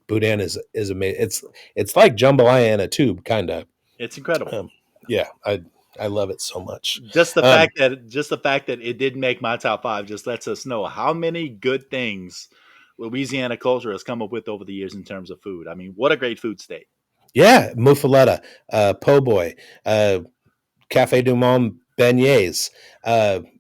boudin is amazing. It's like jambalaya in a tube, kind of. It's incredible. Yeah, I love it so much. Just the fact that it didn't make my top 5 just lets us know how many good things Louisiana culture has come up with over the years in terms of food. I mean, what a great food state. Yeah, muffaletta, po' boy, Cafe du Monde beignets,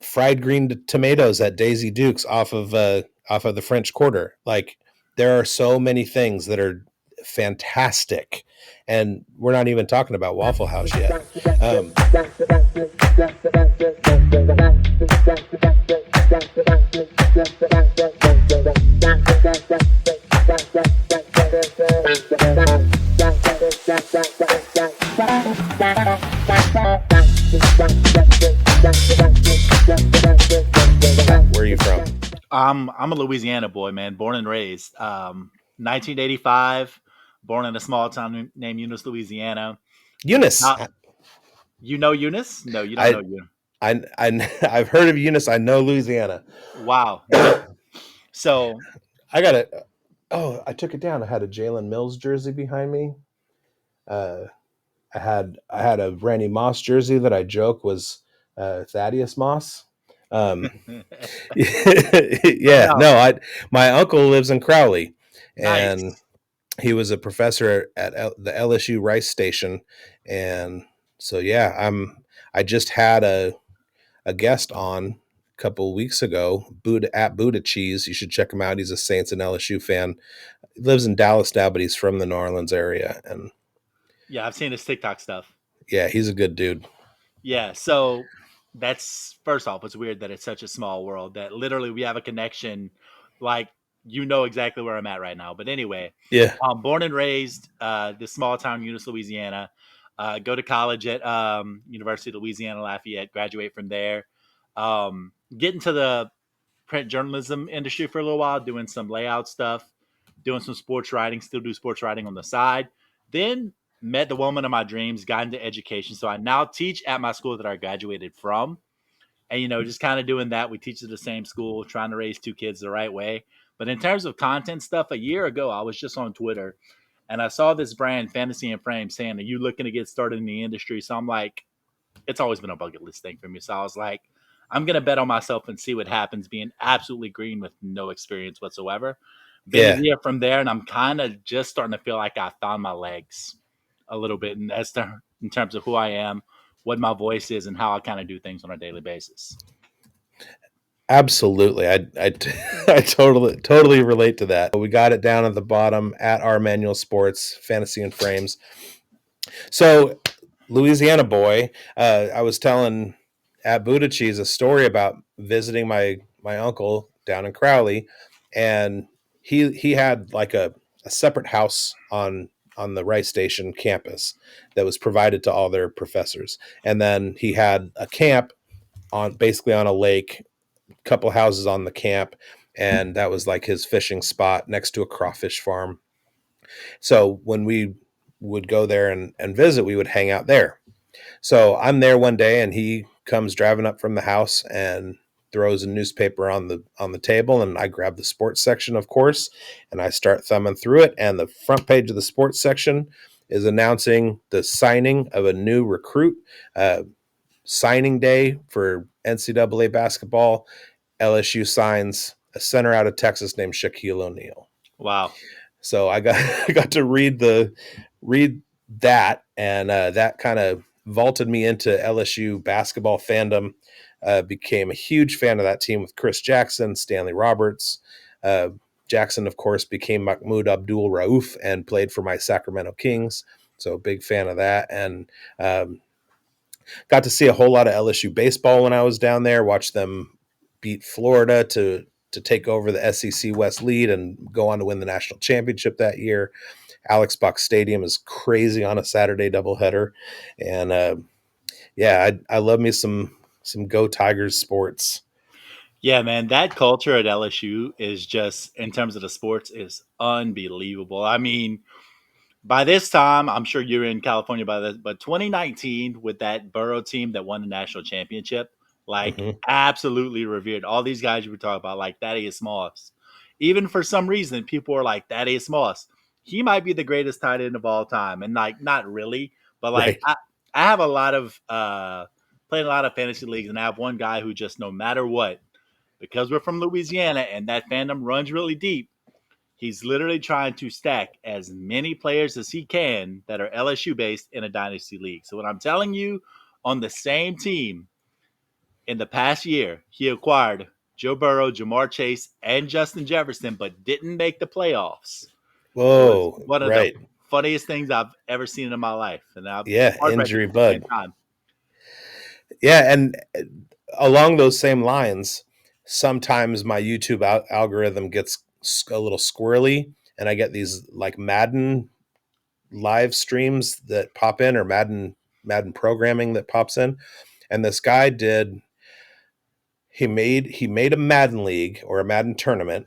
fried green tomatoes at Daisy Duke's off of the French Quarter. Like, there are so many things that are fantastic, and we're not even talking about Waffle House yet. Where are you from? I'm a Louisiana boy, man, born and raised. 1985, born in a small town named Eunice, Louisiana. Eunice. You know Eunice? No, you don't I know Eunice. I've heard of Eunice. I know Louisiana. Wow. So I got it. Oh, I took it down. I had a Jalen Mills jersey behind me. I had a Randy Moss jersey that I joke was Thaddeus Moss. Yeah, no, my uncle lives in Crowley, and nice. he was a professor at the LSU Rice Station, and so yeah, I just had a guest on a couple of weeks ago, Buddha Cheese. You should check him out. He's a Saints and LSU fan. He lives in Dallas now, but he's from the New Orleans area, and yeah, I've seen his TikTok stuff. Yeah, he's a good dude. Yeah, so that's first off, it's weird that it's such a small world that literally we have a connection, like you know exactly where I'm at right now. But anyway, Yeah, born and raised this small town, Eunice, Louisiana. Go to college at University of Louisiana Lafayette. Graduate from there. Get into the print journalism industry for a little while, doing some layout stuff, doing some sports writing. Still do sports writing on the side. Then met the woman of my dreams, got into education. So I now teach at my school that I graduated from. And, just kind of doing that. We teach at the same school, trying to raise 2 kids the right way. But in terms of content stuff, a year ago, I was just on Twitter and I saw this brand, Fantasy and Frame, saying, "Are you looking to get started in the industry?" So I'm like, it's always been a bucket list thing for me. So I was like, I'm going to bet on myself and see what happens being absolutely green with no experience whatsoever. Been a year from there, and I'm kind of just starting to feel like I found my legs a little bit in terms of who I am, what my voice is, and how I kind of do things on a daily basis. Absolutely. I totally relate to that. We got it down at the bottom at our Manuel Sports, Fantasy and Frames. So, Louisiana boy, I was telling at Buddha Cheese a story about visiting my uncle down in Crowley, and he had like a separate house on the Rice Station campus that was provided to all their professors, and then he had a camp basically on a lake, couple houses on the camp, and that was like his fishing spot next to a crawfish farm. So when we would go there and visit, we would hang out there. So I'm there one day, and he comes driving up from the house and throws a newspaper on the table, and I grab the sports section, of course, and I start thumbing through it, and the front page of the sports section is announcing the signing of a new recruit, signing day for NCAA basketball. LSU signs a center out of Texas named Shaquille O'Neal. Wow. So I got to read that, and that kind of vaulted me into LSU basketball fandom. Became a huge fan of that team with Chris Jackson, Stanley Roberts. Jackson, of course, became Mahmoud Abdul Rauf and played for my Sacramento Kings. So big fan of that. And got to see a whole lot of LSU baseball when I was down there, watched them beat Florida to take over the SEC West lead and go on to win the national championship that year. Alex Box Stadium is crazy on a Saturday doubleheader. And yeah, I love me some Go Tigers sports. Yeah, man, that culture at LSU is just, in terms of the sports, is unbelievable. I mean, by this time, I'm sure you're in California by this, but 2019 with that Burrow team that won the national championship, like absolutely revered. All these guys you were talking about, like Thaddeus Moss. Even for some reason, people are like Thaddeus Moss. he might be the greatest tight end of all time. And like, not really, but like, Right. I have a lot of, playing a lot of fantasy leagues, and I have one guy who just, no matter what, because we're from Louisiana and that fandom runs really deep, he's literally trying to stack as many players as he can that are LSU based in a dynasty league. So when I'm telling you, on the same team in the past year, he acquired Joe Burrow, Jamar Chase, and Justin Jefferson, but didn't make the playoffs. It was Whoa. one of the Right. funniest things I've ever seen in my life, and Yeah. heartbreaking Injury at the same bug. time. Yeah. And along those same lines, sometimes my YouTube algorithm gets a little squirrely, and I get these like Madden live streams that pop in, or Madden programming that pops in. And this guy did he made a Madden league or a Madden tournament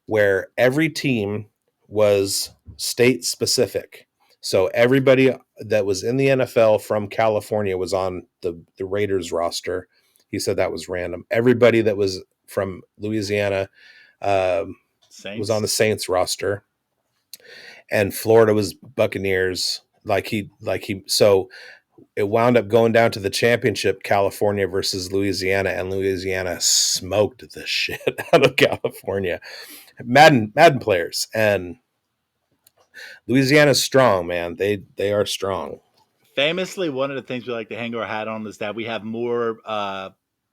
where every team was state specific. So everybody that was in the NFL from California was on the Raiders roster. He said that was random. Everybody that was from Louisiana um, was on Saints. the Saints roster, and Florida was Buccaneers. So it wound up going down to the championship, California versus Louisiana, and Louisiana smoked the shit out of California. Madden players, and Louisiana's strong, man. They are strong. Famously, one of the things we like to hang our hat on is that we have more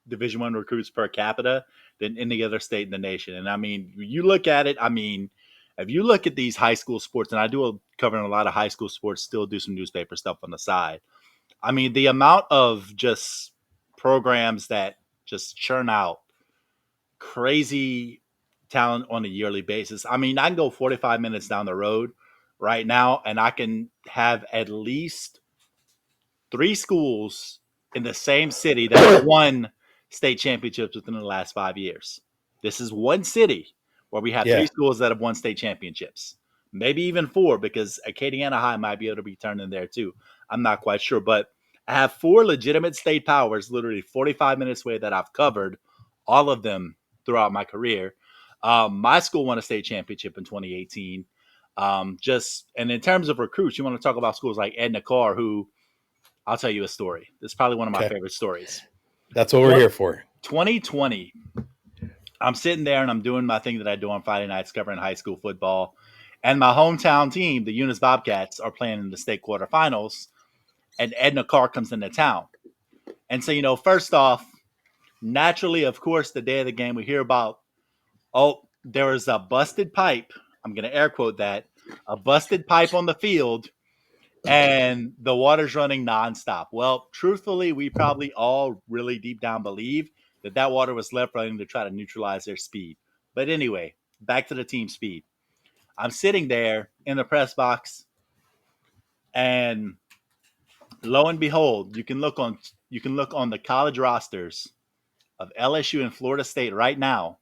Division One recruits per capita than any other state in the nation. And I mean, you look at it. I mean, if you look at these high school sports, and I do covering a lot of high school sports, still do some newspaper stuff on the side. I mean, the amount of just programs that just churn out crazy talent on a yearly basis. I mean, I can go 45 minutes down the road right now, and I can have at least three schools in the same city that have won state championships within the last 5 years. This is one city where we have three Yeah. schools that have won state championships, maybe even four, because Acadiana High might be able to be turned in there too. I'm not quite sure, but I have four legitimate state powers, literally 45 minutes away, that I've covered, all of them throughout my career. My school won a state championship in 2018. Just and in terms of recruits, you want to talk about schools like Edna Carr, who I'll tell you a story. This is probably one of my Okay. favorite stories. That's what we're here for. 2020, I'm sitting there and I'm doing my thing that I do on Friday nights covering high school football. And my hometown team, the Eunice Bobcats, are playing in the state quarterfinals. And Edna Carr comes into town. And so, first off, naturally, of course, the day of the game, we hear about, oh, there was a busted pipe. I'm going to air quote that, a busted pipe on the field, and the water's running nonstop. Well, truthfully, we probably all really deep down believe that that water was left running to try to neutralize their speed. But anyway, back to the team speed. I'm sitting there in the press box, and lo and behold, you can look on the college rosters of LSU and Florida State right now.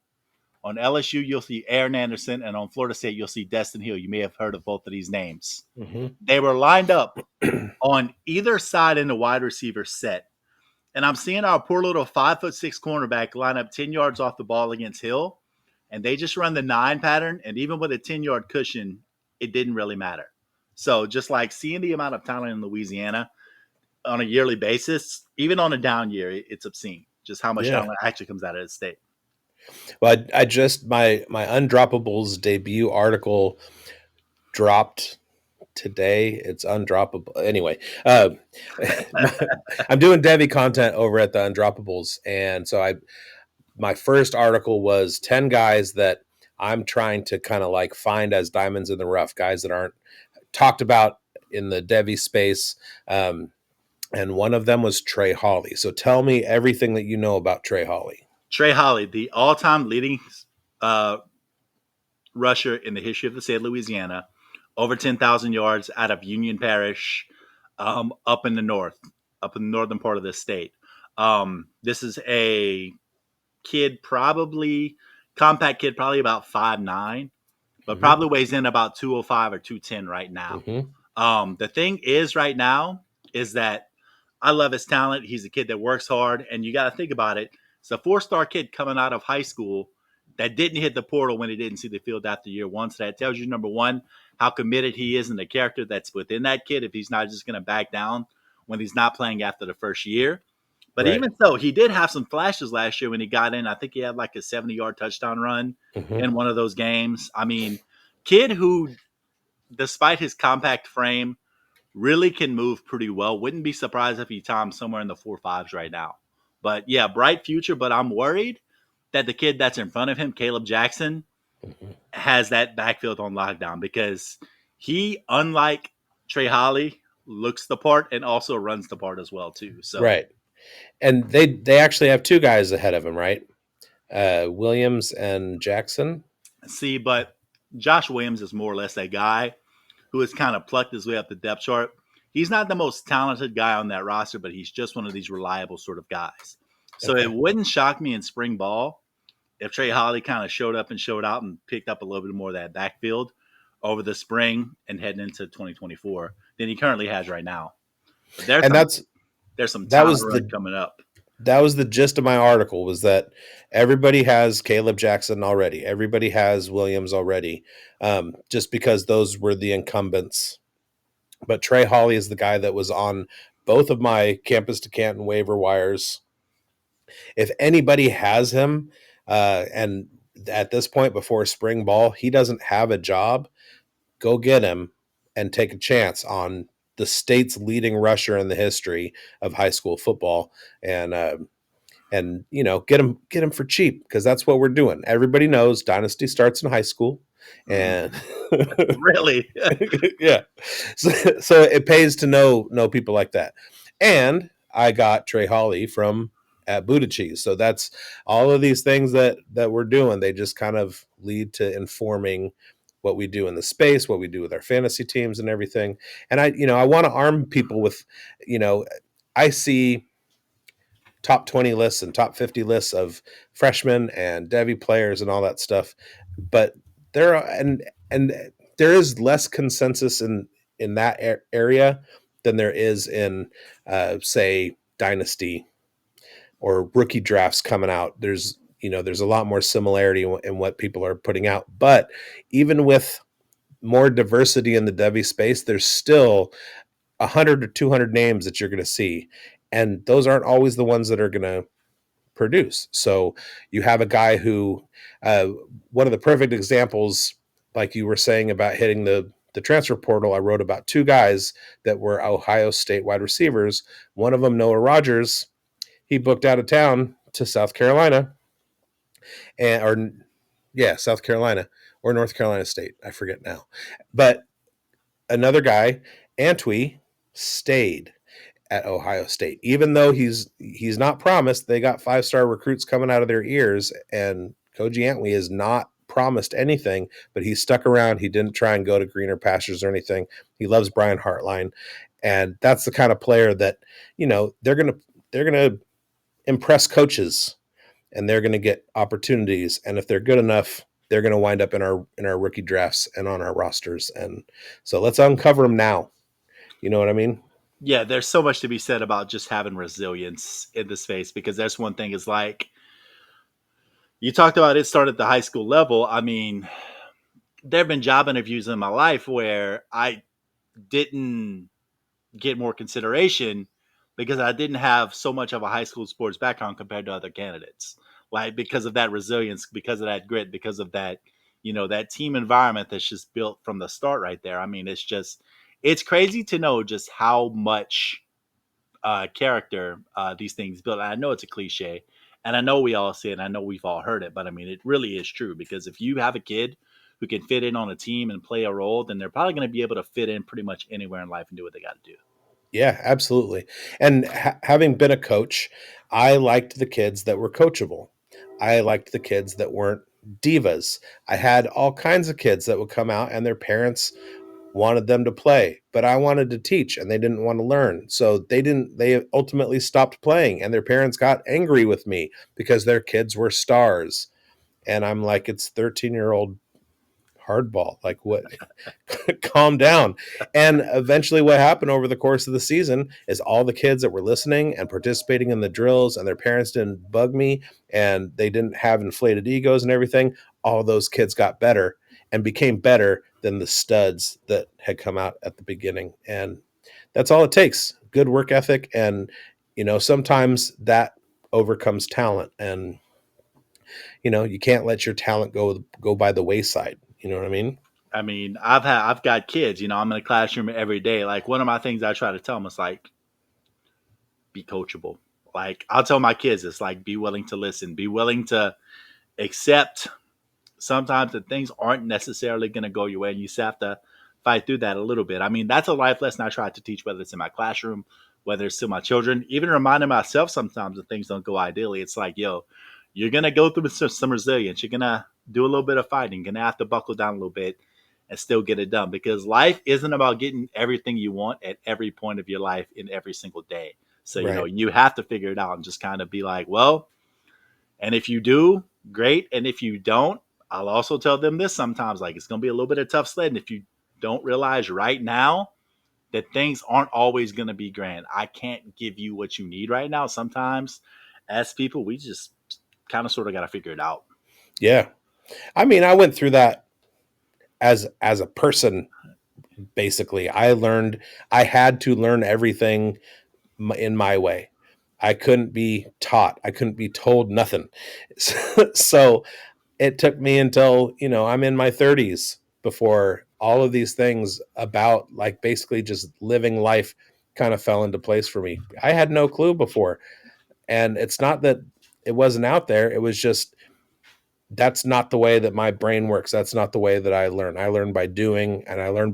On LSU, you'll see Aaron Anderson, and on Florida State, you'll see Destin Hill. You may have heard of both of these names. Mm-hmm. They were lined up on either side in the wide receiver set. And I'm seeing our poor little 5'6" cornerback line up 10 yards off the ball against Hill. And they just run the 9 pattern. And even with a 10-yard cushion, it didn't really matter. So just like seeing the amount of talent in Louisiana on a yearly basis, even on a down year, it's obscene just how much Yeah. talent actually comes out of the state. Well, I just my Undroppables debut article dropped today. It's undroppable. Anyway, I'm doing Devy content over at the Undroppables, and so my first article was 10 guys that I'm trying to kind of like find as diamonds in the rough, guys that aren't talked about in the Devy space. And one of them was Trey Hawley. So tell me everything that you know about Trey Hawley. Trey Hawley, the all-time leading uh, rusher in the history of the state of Louisiana, over 10,000 yards out of Union Parish, up in the north, up in the northern part of the state. This is a kid, probably compact kid, probably about 5'9", but Mm-hmm. probably weighs in about 205 or 210 right now. Mm-hmm. The thing is right now is that I love his talent. He's a kid that works hard, and you got to think about it. It's a 4-star kid coming out of high school that didn't hit the portal when he didn't see the field after year one. So that tells you, number one, how committed he is and the character that's within that kid if he's not just going to back down when he's not playing after the first year. But Right. even so, he did have some flashes last year when he got in. I think he had like a 70-yard touchdown run Hmm. in one of those games. I mean, kid who, despite his compact frame, really can move pretty well. Wouldn't be surprised if he times somewhere in the 4.5s right now. But yeah, bright future. But I'm worried that the kid that's in front of him, Caleb Jackson, Hmm. has that backfield on lockdown because he, unlike Trey Holly, looks the part and also runs the part as well too. So Right. And they actually have two guys ahead of him, right? Williams and Jackson. see, but Josh Williams is more or less a guy who has kind of plucked his way up the depth chart. He's not the most talented guy on that roster, but he's just one of these reliable sort of guys. So it Okay. wouldn't shock me in spring ball if Trey Holly kind of showed up and showed out and picked up a little bit more of that backfield over the spring and heading into 2024 than he currently has right now. But And there's some that talent was run the coming up. that was the gist of my article, was that everybody has Caleb Jackson already. Everybody has Williams already, just because those were the incumbents. But Trey Holly is the guy that was on both of my Campus to Canton waiver wires. If anybody has him, and at this point before spring ball, he doesn't have a job, go get him and take a chance on the state's leading rusher in the history of high school football. And get him for cheap, because that's what we're doing. Everybody knows dynasty starts in high school, and Really? yeah, so it pays to know people like that. And I got Trey Holly from at Buddha Cheese, so that's all of these things that we're doing. They just kind of lead to informing what we do in the space, what we do with our fantasy teams and everything. And I want to arm people with, you know, I see top 20 lists and top 50 lists of freshmen and Devy players and all that stuff. But there are, and there is less consensus in that area than there is in say dynasty or rookie drafts coming out. There's a lot more similarity in what people are putting out. But even with more diversity in the Devy space, there's still 100 or 200 names that you're going to see, and those aren't always the ones that are going to produce. So you have a guy who, uh, one of the perfect examples, like you were saying about hitting the transfer portal, I wrote about two guys that were Ohio State wide receivers. One of them, Noah Rogers, he booked out of town to South Carolina, and or yeah, South Carolina or North Carolina State, I forget now. But another guy, Antwi, stayed at Ohio State. Even though he's not promised, they got 5-star recruits coming out of their ears, and Koji Antwi is not promised anything, but he stuck around. He didn't try and go to greener pastures or anything. He loves Brian Hartline, and that's the kind of player that, they're gonna impress coaches, and they're gonna get opportunities. And if they're good enough, they're gonna wind up in our rookie drafts and on our rosters. And so let's uncover them now. You know what I mean? Yeah, there's so much to be said about just having resilience in the space because that's one thing is like you talked about it started at the high school level. I mean, there have been job interviews in my life where I didn't get more consideration because I didn't have so much of a high school sports background compared to other candidates. Like because of that resilience, because of that grit, because of that, that team environment that's just built from the start right there. I mean, it's crazy to know just how much character these things build. I know it's a cliche, and I know we all see it, and I know we've all heard it, but I mean, it really is true because if you have a kid who can fit in on a team and play a role, then they're probably going to be able to fit in pretty much anywhere in life and do what they got to do. Yeah, absolutely. And having been a coach, I liked the kids that were coachable. I liked the kids that weren't divas. I had all kinds of kids that would come out and their parents wanted them to play, but I wanted to teach and they didn't want to learn. So they ultimately stopped playing, and their parents got angry with me because their kids were stars. And I'm like, it's 13-year-old hardball. Like, what? Calm down. And eventually, what happened over the course of the season is all the kids that were listening and participating in the drills, and their parents didn't bug me, and they didn't have inflated egos and everything. All those kids got better, and became better than the studs that had come out at the beginning. And that's all it takes. Good work ethic. And, sometimes that overcomes talent. And, you can't let your talent go by the wayside. You know what I mean? I mean, I've got kids. I'm in a classroom every day. Like one of my things I try to tell them is like, be coachable. Like I'll tell my kids, it's like be willing to listen, be willing to accept sometimes that things aren't necessarily going to go your way, and you just have to fight through that a little bit. I mean, that's a life lesson I try to teach, whether it's in my classroom, whether it's to my children, even reminding myself sometimes that things don't go ideally. It's like, yo, you're going to go through some resilience. You're going to do a little bit of fighting. You're going to have to buckle down a little bit and still get it done, because life isn't about getting everything you want at every point of your life in every single day. So, Right. you have to figure it out and just kind of be like, well, and if you do, great. And if you don't, I'll also tell them this sometimes, like it's going to be a little bit of tough sledding if you don't realize right now that things aren't always going to be grand. I can't give you what you need right now. Sometimes as people, we just kind of sort of got to figure it out. Yeah. I mean, I went through that as a person. Basically, I had to learn everything in my way. I couldn't be taught. I couldn't be told nothing. So it took me until, I'm in my 30s before all of these things about like basically just living life kind of fell into place for me. I had no clue before. And it's not that it wasn't out there. It was just that's not the way that my brain works. That's not the way that I learn. I learn by doing, and I learn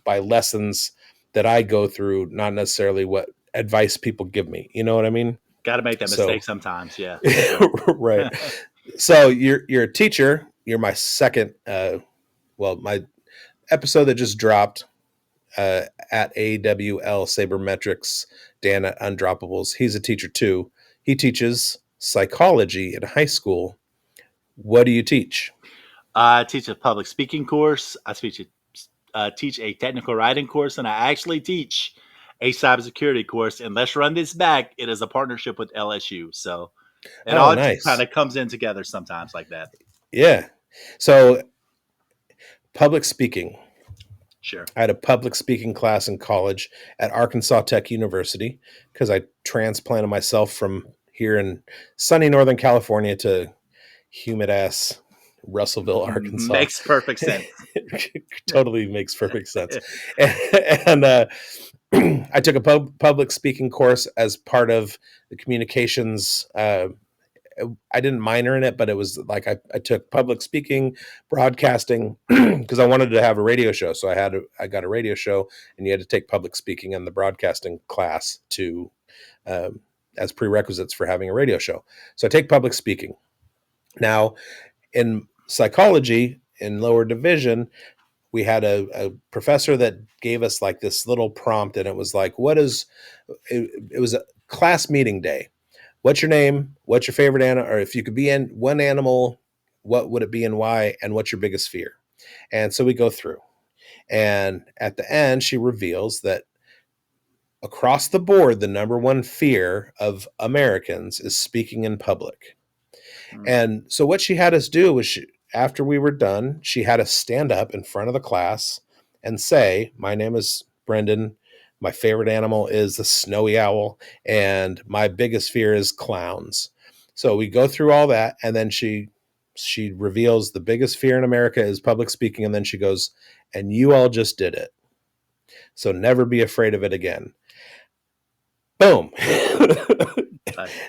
by lessons that I go through, not necessarily what advice people give me. You know what I mean? Got to make that mistake So sometimes. Yeah, for sure. right. So you're a teacher. You're my second my episode that just dropped at AWL Sabermetrics, Dan at Undroppables. He's a teacher too. He teaches psychology in high school. What do you teach? I teach a public speaking course. Teach a technical writing course, and I actually teach a cybersecurity course. And let's run this back. It is a partnership with LSU. So it Oh, all just kind nice. of comes in together sometimes like that. Yeah. So public speaking. Sure. I had a public speaking class in college at Arkansas Tech University because I transplanted myself from here in sunny Northern California to humid ass Russellville, Arkansas. Makes perfect sense. Totally makes perfect sense. And I took a public speaking course as part of the communications. I didn't minor in it, but it was like I took public speaking, broadcasting, because I wanted to have a radio show. So I got a radio show, and you had to take public speaking and the broadcasting class to as prerequisites for having a radio show. So I take public speaking. Now, in psychology, in lower division, we had a professor that gave us like this little prompt, and it was like, it was a class meeting day. What's your name? What's your favorite animal? Or if you could be in one animal, what would it be and why? And what's your biggest fear? And so we go through. And at the end, she reveals that across the board, the number one fear of Americans is speaking in public. Mm. And so what she had us do was after we were done, she had us stand up in front of the class and say, "My name is Brendan. My favorite animal is the snowy owl, and my biggest fear is clowns." So we go through all that, and then she reveals the biggest fear in America is public speaking, and then she goes, "And you all just did it. So never be afraid of it again." Boom.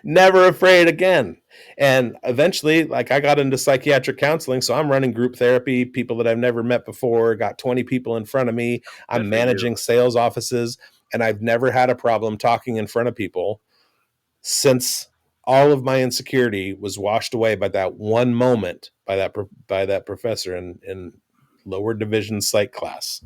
Never afraid again. And eventually, like I got into psychiatric counseling, so I'm running group therapy, people that I've never met before, got 20 people in front of me. Good I'm for you. managing sales offices, and I've never had a problem talking in front of people since all of my insecurity was washed away by that one moment by that professor in lower division psych class.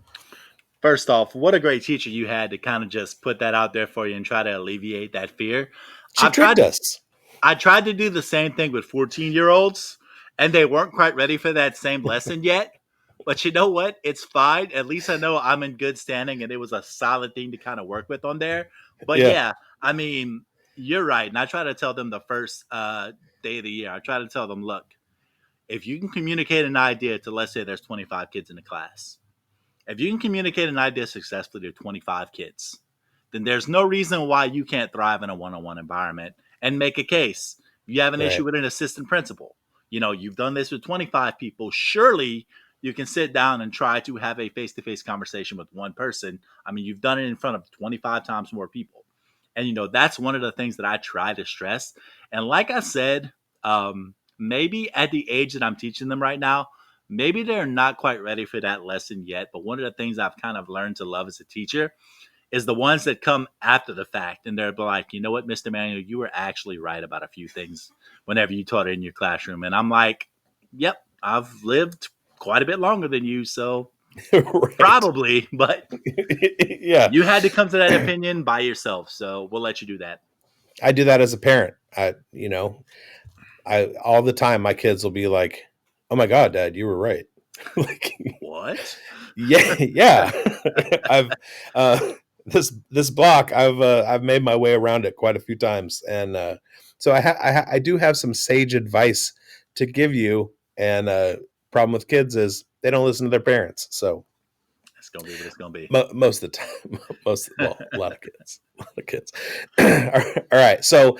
First off, what a great teacher you had to kind of just put that out there for you and try to alleviate that fear. She I've tricked tried us. I tried to do the same thing with 14-year-olds, and they weren't quite ready for that same lesson yet. But you know what? It's fine. At least I know I'm in good standing, and it was a solid thing to kind of work with on there. But Yeah. yeah, I mean, you're right. And I try to tell them the first day of the year, I try to tell them, look, if you can communicate an idea to, let's say there's 25 kids in the class, if you can communicate an idea successfully to 25 kids, then there's no reason why you can't thrive in a one-on-one environment and make a case. If you have an issue Right. with an assistant principal, you've done this with 25 people. Surely you can sit down and try to have a face-to-face conversation with one person. I mean, you've done it in front of 25 times more people. And that's one of the things that I try to stress. And like I said, maybe at the age that I'm teaching them right now, maybe they're not quite ready for that lesson yet. But one of the things I've kind of learned to love as a teacher is the ones that come after the fact, and they're like, you know what, Mr. Manuel, you were actually right about a few things whenever you taught it in your classroom. And I'm like, yep, I've lived quite a bit longer than you, so Right. probably, but Yeah. you had to come to that opinion by yourself, so we'll let you do that. I do that as a parent. I all the time my kids will be like, "Oh my god, Dad, you were right." Like, What? yeah, yeah. I've this block I've made my way around it quite a few times, and so I do have some sage advice to give you. And problem with kids is they don't listen to their parents. So It's gonna be what it's gonna be. most of the time, a lot of kids, a lot of kids. All right, so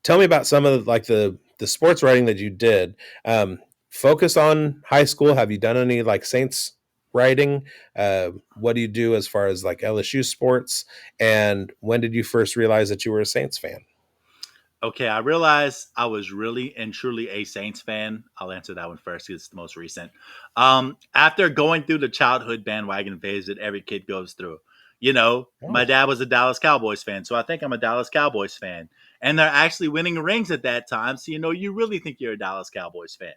tell me about some of the sports writing that you did. Focus on high school. Have you done any like Saints writing? What do you do as far as like LSU sports? And when did you first realize that you were a Saints fan? Okay, I realized I was really and truly a Saints fan. I'll answer that one first because it's the most recent. After going through the childhood bandwagon phase that every kid goes through, my Oh, dad was a Dallas Cowboys fan, so I think I'm a Dallas Cowboys fan. And they're actually winning rings at that time, so you really think you're a Dallas Cowboys fan.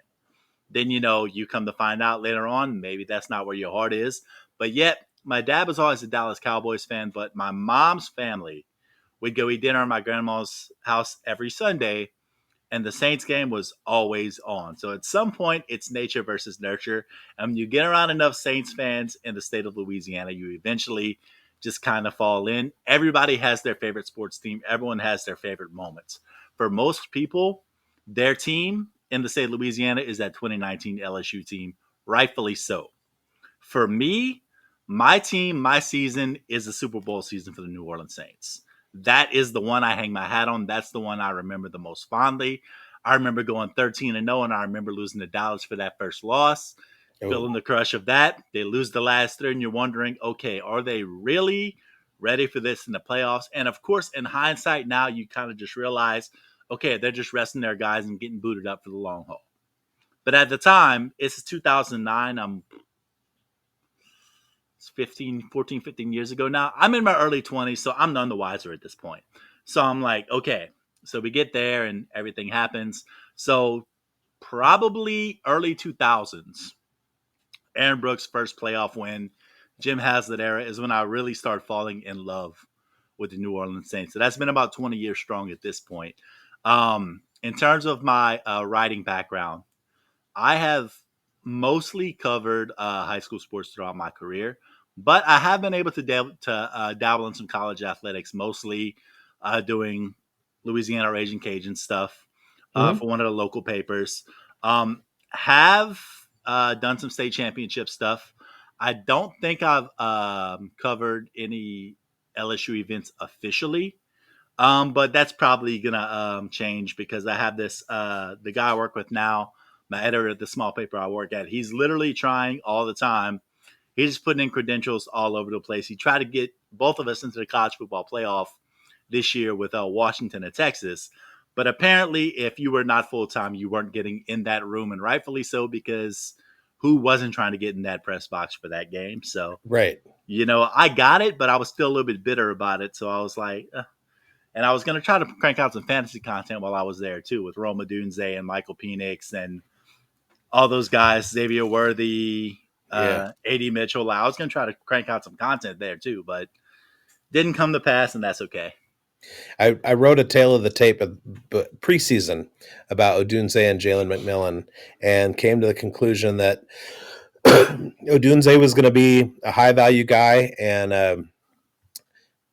Then you come to find out later on, maybe that's not where your heart is. But yet, my dad was always a Dallas Cowboys fan, but my mom's family, we'd go eat dinner at my grandma's house every Sunday, and the Saints game was always on. So at some point, it's nature versus nurture. And when you get around enough Saints fans in the state of Louisiana, you eventually just kind of fall in. Everybody has their favorite sports team, everyone has their favorite moments. For most people, their team in the state of Louisiana is that 2019 LSU team, rightfully so. For me, my team, my season is the Super Bowl season for the New Orleans Saints. That is the one I hang my hat on. That's the one I remember the most fondly. I remember going 13-0, and I remember losing to Dallas for that first loss, feeling oh, the crush of that. They lose the last three, and you're wondering, okay, are they really ready for this in the playoffs? And of course, in hindsight, now you kind of just realize, okay, they're just resting their guys and getting booted up for the long haul. But at the time, it's 2009. I'm 15 years ago now. I'm in my early 20s, so I'm none the wiser at this point. So I'm like, okay, so we get there and everything happens. So probably early 2000s, Aaron Brooks' first playoff win, Jim Haslett era is when I really started falling in love with the New Orleans Saints. So that's been about 20 years strong at this point. In terms of my writing background, I have mostly covered high school sports throughout my career, but I have been able to dabble in some college athletics, mostly doing Louisiana Raging Cajun stuff mhm. for one of the local papers. Have done some state championship stuff. I don't think I've covered any LSU events officially, but that's probably gonna change because I have this the guy I work with now, my editor at the small paper I work at. He's literally trying all the time. He's just putting in credentials all over the place. He tried to get both of us into the college football playoff this year with Washington and Texas. But apparently, if you were not full time, you weren't getting in that room, and rightfully so, because who wasn't trying to get in that press box for that game? So, Right. I got it, but I was still a little bit bitter about it. So I was like, and I was going to try to crank out some fantasy content while I was there too, with Roma Dunze and Michael Penix and all those guys, Xavier Worthy, Yeah. AD Mitchell. I was going to try to crank out some content there too, but didn't come to pass, and that's okay. I wrote a tale of the tape preseason about Odunze and Jalen McMillan, and came to the conclusion that Odunze was going to be a high value guy, and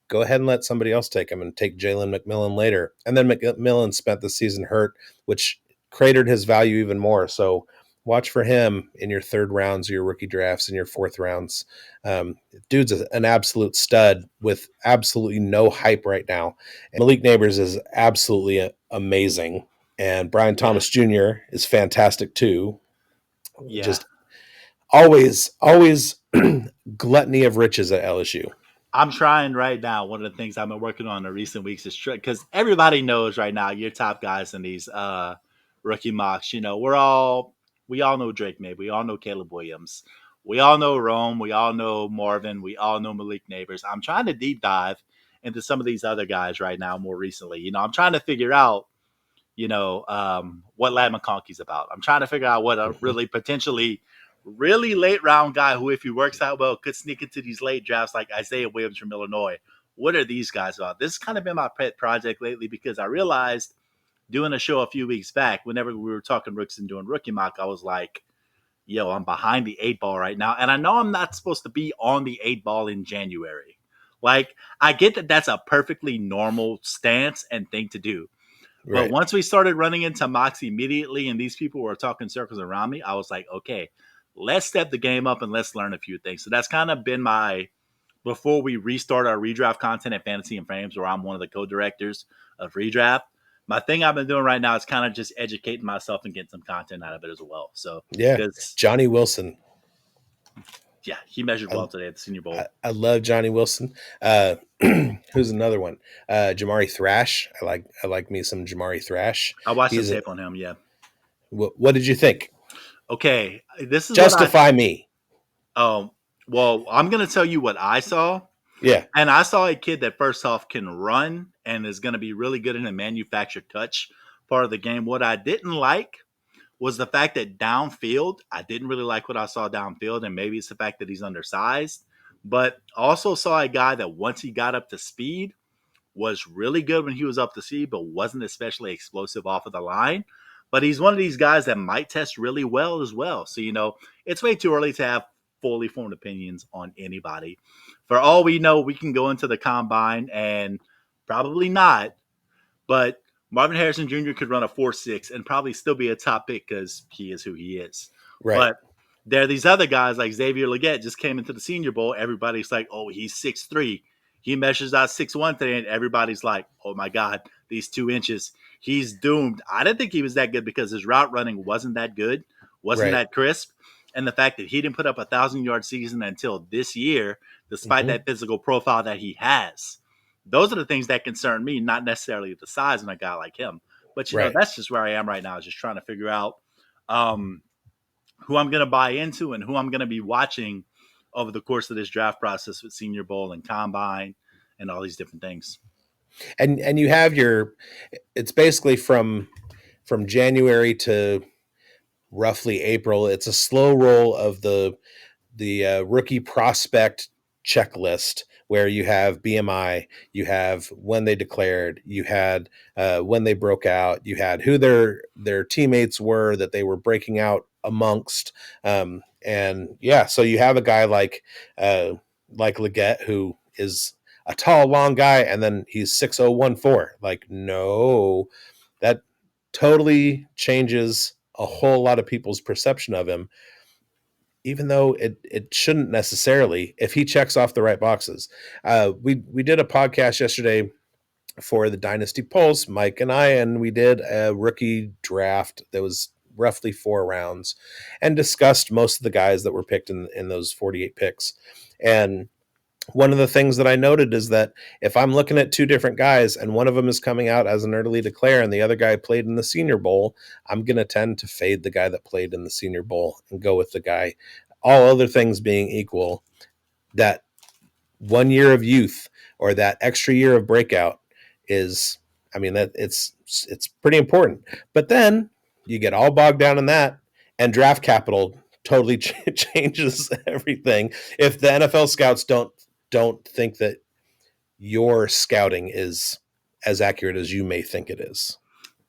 go ahead and let somebody else take him and take Jalen McMillan later. And then McMillan spent the season hurt, which cratered his value even more. So watch for him in your third rounds, your rookie drafts, and your fourth rounds. Dude's an absolute stud with absolutely no hype right now. And Malik Neighbors is absolutely amazing. And Brian Yeah. Thomas Jr. is fantastic too. Yeah. Just always gluttony of riches at LSU. I'm trying right now. One of the things I've been working on in the recent weeks is because everybody knows right now your top guys in these rookie mocks. You know, we all know Drake May, we all know Caleb Williams, we all know Rome, we all know Marvin, we all know Malik Neighbors. I'm trying to deep dive into some of these other guys right now more recently. You know, I'm trying to figure out what Lad McConkey's about. I'm trying to figure out what a Mhm. really potentially really late round guy who, if he works out well, could sneak into these late drafts like Isaiah Williams from Illinois. What are these guys about? This has kind of been my pet project lately because I realized doing a show a few weeks back, whenever we were talking rooks and doing rookie mock, I was like, yo, I'm behind the 8 ball right now. And I know I'm not supposed to be on the 8 ball in January. Like, I get that that's a perfectly normal stance and thing to do. But Right. once we started running into mocks immediately and these people were talking circles around me, I was like, okay, let's step the game up and let's learn a few things. So that's kind of been my, before we restart our redraft content at Fantasy and Frames, where I'm one of the co-directors of Redraft. My thing I've been doing right now is kind of just educating myself and getting some content out of it as well. So, Yeah. because, Johnny Wilson. yeah, he measured I, well today at the Senior Bowl. I love Johnny Wilson. Who's another one? Jamari Thrash. I like me some Jamari Thrash. I watched some He's a, tape on him. Yeah. what did you think? Okay. This is what I, Justify me. um, well, I'm going to tell you what I saw. Yeah. And I saw a kid that first off can run and is going to be really good in the manufactured touch part of the game. What I didn't like was the fact that downfield, I didn't really like what I saw downfield, and maybe it's the fact that he's undersized. But also saw a guy that once he got up to speed was really good when he was up to speed, but wasn't especially explosive off of the line. But he's one of these guys that might test really well as well. So, it's way too early to have fully formed opinions on anybody. For all we know, we can go into the combine and probably not, but Marvin Harrison Jr. could run a 4.6 and probably still be a top pick because he is who he is. Right. But there are these other guys like Xavier Legette just came into the Senior Bowl. Everybody's like, oh, he's 6'3". He measures out 6'1" today, and everybody's like, oh my God, these 2 inches. He's doomed. I didn't think he was that good because his route running wasn't that good, wasn't Right. that crisp. And the fact that he didn't put up 1,000-yard season until this year, despite Hmm. that physical profile that he has. Those are the things that concern me, not necessarily the size of a guy like him. But Right. that's just where I am right now, just trying to figure out um, who I'm going to buy into and who I'm going to be watching over the course of this draft process with Senior Bowl and Combine and all these different things. And you have your. It's basically from January to roughly April. It's a slow roll of the rookie prospect checklist where you have BMI, you have when they declared, you had when they broke out, you had who their teammates were that they were breaking out amongst, and yeah, so you have a guy like Leggett who is a tall, long guy, and then he's 6'0", 1'4". Like, no, that totally changes a whole lot of people's perception of him, even though it shouldn't necessarily if he checks off the right boxes. We did a podcast yesterday for the Dynasty Pulse, Mike and I, and we did a rookie draft that was roughly 4 rounds and discussed most of the guys that were picked in those 48 picks. And one of the things that I noted is that if I'm looking at two different guys and one of them is coming out as an early declare and the other guy played in the Senior Bowl, I'm going to tend to fade the guy that played in the Senior Bowl and go with the guy, all other things being equal, that 1 year of youth or that extra year of breakout is, I mean, that it's pretty important. But then you get all bogged down in that, and draft capital totally changes everything if the NFL scouts don't think that your scouting is as accurate as you may think it is.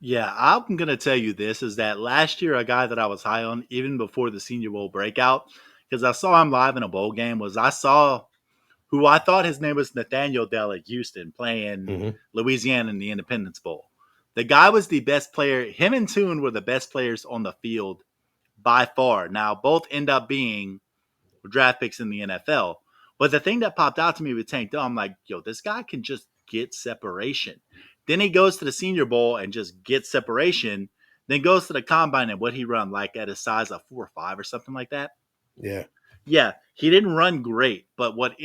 Yeah, I'm going to tell you this is that last year, a guy that I was high on, even before the Senior Bowl breakout, because I saw him live in a bowl game, was I saw who I thought his name was Nathaniel Dell at Houston playing Mm-hmm. Louisiana in the Independence Bowl. The guy was the best player. Him and Toon were the best players on the field by far. Now, both end up being draft picks in the NFL. But the thing that popped out to me with Tank Dell, I'm like, yo, this guy can just get separation. Then he goes to the Senior Bowl and just gets separation. Then goes to the combine and what he run like at a size of 4.5 or something like that. Yeah. Yeah, he didn't run great, but what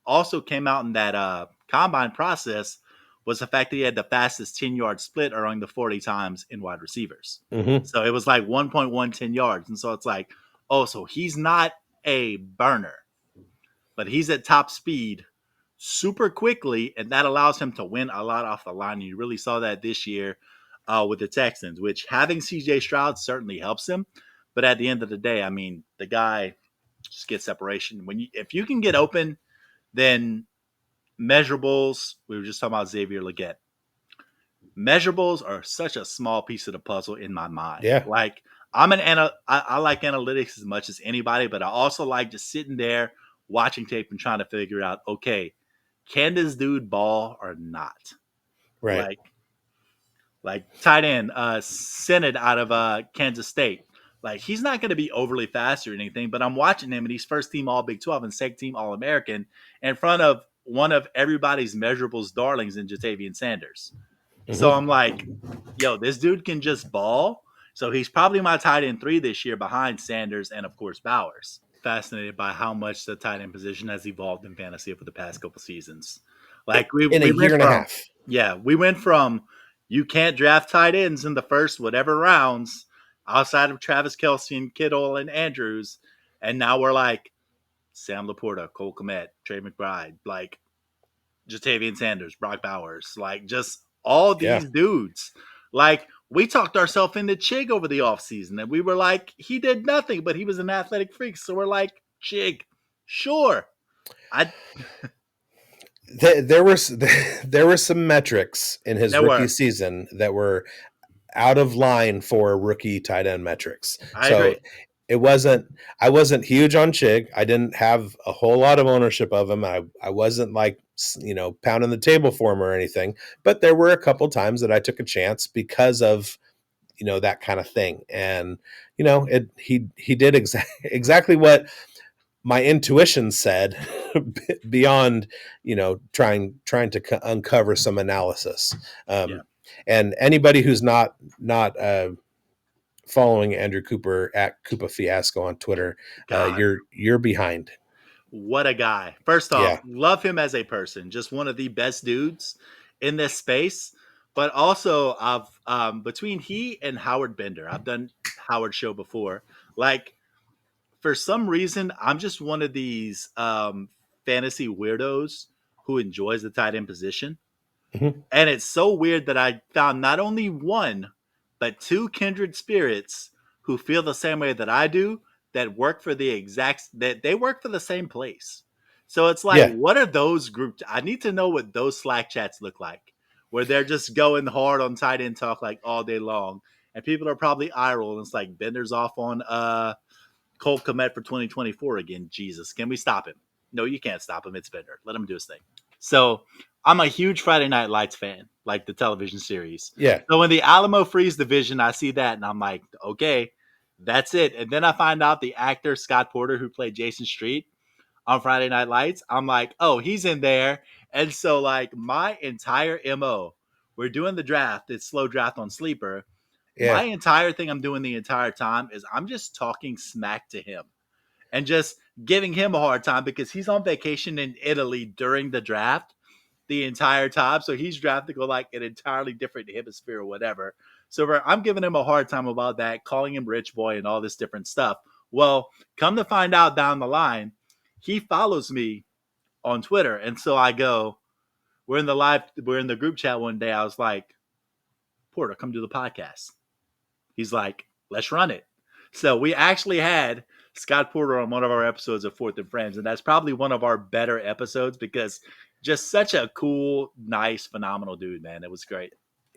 also came out in that combine process was the fact that he had the fastest 10-yard split around the 40 times in wide receivers. Mm-hmm. So it was like 1.110 yards. And so it's like, oh, so he's not a burner, but he's at top speed super quickly, and that allows him to win a lot off the line. And you really saw that this year with the Texans, which having CJ Stroud certainly helps him. But at the end of the day, I mean, the guy just gets separation. If you can get open, then measurables. We were just talking about Xavier Legette. Measurables are such a small piece of the puzzle in my mind. Yeah. Like I like analytics as much as anybody, but I also like just sitting there watching tape and trying to figure out, okay, can this dude ball or not? Right. Like tight end, Senate out of Kansas State. Like he's not going to be overly fast or anything, but I'm watching him and he's first team All Big 12 and second team All American in front of one of everybody's measurables darlings in Jatavian Sanders. So Mm-hmm. I'm like, yo, this dude can just ball. So he's probably my tight end 3 this year behind Sanders and, of course, Bowers. Fascinated by how much the tight end position has evolved in fantasy over the past couple seasons. Like In a we year went and a from, half. yeah, we went from you can't draft tight ends in the first whatever rounds outside of Travis Kelce and Kittle and Andrews. And now we're like Sam Laporta, Cole Kmet, Trey McBride, like Jatavian Sanders, Brock Bowers, like just all Yeah. these dudes. Like we talked ourselves into Chig over the offseason and we were like, he did nothing, but he was an athletic freak. So we're like, Chig, sure. There was there were some metrics in his There rookie were. season that were out of line for rookie tight end metrics. I So agree. it wasn't I wasn't huge on Chig. I didn't have a whole lot of ownership of him. I wasn't like pounding the table for him or anything, but there were a couple times that I took a chance because of that kind of thing. And he did exactly what my intuition said beyond trying to uncover some analysis. Yeah. And anybody who's not following Andrew Cooper at Koopa Fiasco on Twitter, God, you're behind. what a guy. First off, Yeah. love him as a person. Just one of the best dudes in this space. But also, I've between he and Howard Bender, I've done Howard show before. Like for some reason, I'm just one of these fantasy weirdos who enjoys the tight end position. Mm-hmm. And it's so weird that I found not only one, but two kindred spirits who feel the same way that I do that work for that they work for the same place. So it's like, Yeah. what are those groups? I need to know what those Slack chats look like, where they're just going hard on tight end talk like all day long. And people are probably eye rolling. It's like Bender's off on Cole Komet for 2024 again. Jesus, can we stop him? No, you can't stop him. It's Bender. Let him do his thing. So I'm a huge Friday Night Lights fan, like the television series. Yeah. So when the Alamo Freeze division, I see that and I'm like, okay, that's it. And then I find out the actor Scott Porter, who played Jason Street on Friday Night Lights, I'm like, oh, he's in there. And so like my entire MO, we're doing the draft. It's slow draft on Sleeper. My Yeah. entire thing I'm doing the entire time is I'm just talking smack to him and just giving him a hard time because he's on vacation in Italy during the draft the entire time. So he's drafting to like an entirely different hemisphere or whatever. So I'm giving him a hard time about that, calling him rich boy and all this different stuff. Well, come to find out down the line, he follows me on Twitter. And so I go, we're in the group chat one day. I was like, Porter, come do the podcast. He's like, let's run it. So we actually had Scott Porter on one of our episodes of Fourth and Friends, and that's probably one of our better episodes because just such a cool, nice, phenomenal dude, man. It was great.